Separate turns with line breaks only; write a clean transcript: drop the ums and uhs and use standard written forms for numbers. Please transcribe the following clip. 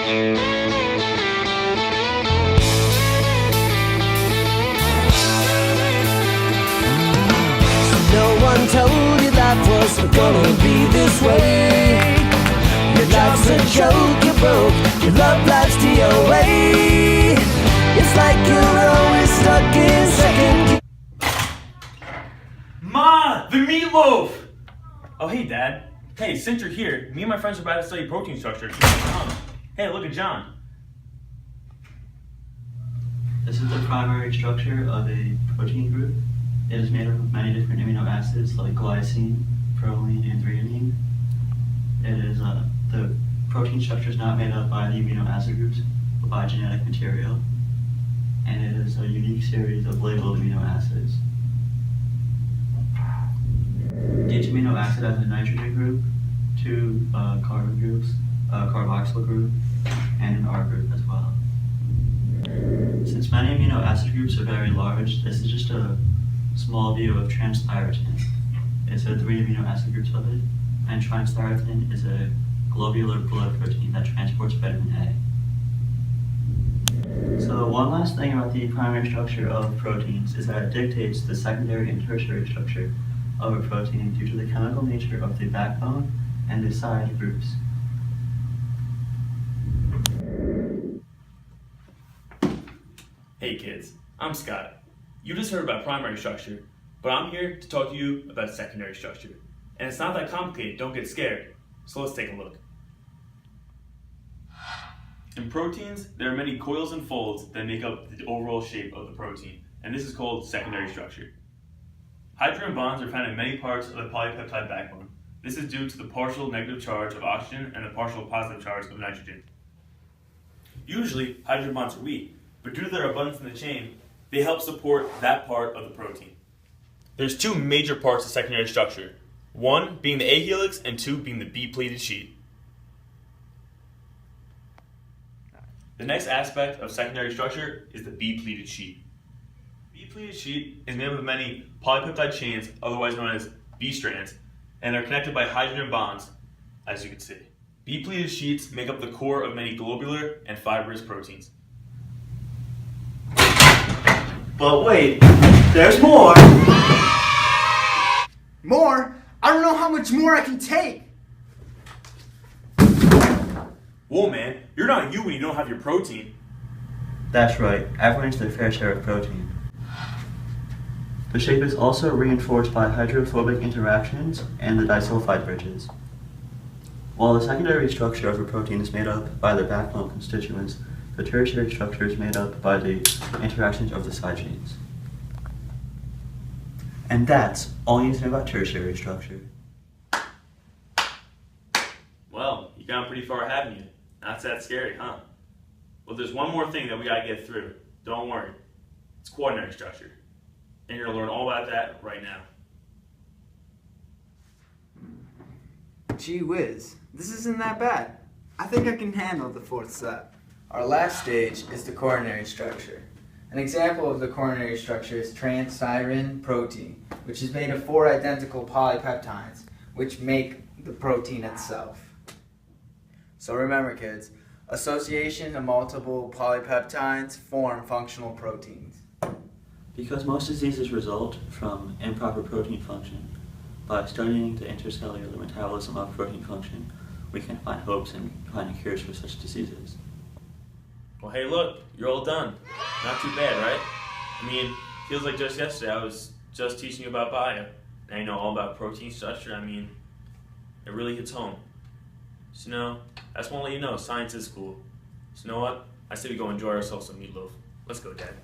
No one told you life was gonna be this way. Your life's a joke, you broke. Your love life's DOA. It's like you're always stuck in second.
Ma, the meatloaf! Oh, hey, Dad. Hey, since you're here, me and my friends are about to study protein structure. Hey, look at John.
This is the primary structure of a protein group. It is made up of many different amino acids like glycine, proline, and threonine. It is the protein structure is not made up by the amino acid groups, but by genetic material. And it is a unique series of labeled amino acids. Each amino acid has a nitrogen group, two carbon groups, a carboxyl group, and an R group as well. Since many amino acid groups are very large, this is just a small view of transthyretin. It's a 3 amino acid groups of it, and transthyretin is a globular blood protein that transports vitamin A. So one last thing about the primary structure of proteins is that it dictates the secondary and tertiary structure of a protein due to the chemical nature of the backbone and the side groups.
Hey kids, I'm Scott. You just heard about primary structure, but I'm here to talk to you about secondary structure. And it's not that complicated, don't get scared. So let's take a look. In proteins, there are many coils and folds that make up the overall shape of the protein, and this is called secondary structure. Hydrogen bonds are found in many parts of the polypeptide backbone. This is due to the partial negative charge of oxygen and the partial positive charge of nitrogen. Usually, hydrogen bonds are weak, but due to their abundance in the chain, they help support that part of the protein. There's two major parts of secondary structure, one being the A helix and two being the B-pleated sheet. The next aspect of secondary structure is the B-pleated sheet. B-pleated sheet is made up of many polypeptide chains, otherwise known as B strands, and are connected by hydrogen bonds, as you can see. B-pleated sheets make up the core of many globular and fibrous proteins.
But wait, there's more!
More? I don't know how much more I can take!
Whoa man, you're not you when you don't have your protein.
That's right, everyone needs their fair share of protein. The shape is also reinforced by hydrophobic interactions and the disulfide bridges. While the secondary structure of a protein is made up by the backbone constituents, the tertiary structure is made up by the interactions of the side chains. And that's all you need to know about tertiary structure.
Well, you got pretty far, haven't you? Not that scary, huh? Well, there's one more thing that we gotta get through. Don't worry. It's quaternary structure. And you're gonna learn all about that right now.
Gee whiz, this isn't that bad. I think I can handle the fourth step.
Our last stage is the coronary structure. An example of the coronary structure is transthyretin protein, which is made of 4 identical polypeptides, which make the protein itself. So remember kids, association of multiple polypeptides form functional proteins.
Because most diseases result from improper protein function, by studying the intercellular metabolism of protein function, we can find hopes in finding cures for such diseases.
Well, hey look, you're all done. Not too bad, right? I mean, feels like just yesterday I was just teaching you about bio. Now you know all about protein structure. I mean, it really hits home. So, I just want to let you know, science is cool. So you know what? I say we go enjoy ourselves some meatloaf. Let's go, Dad.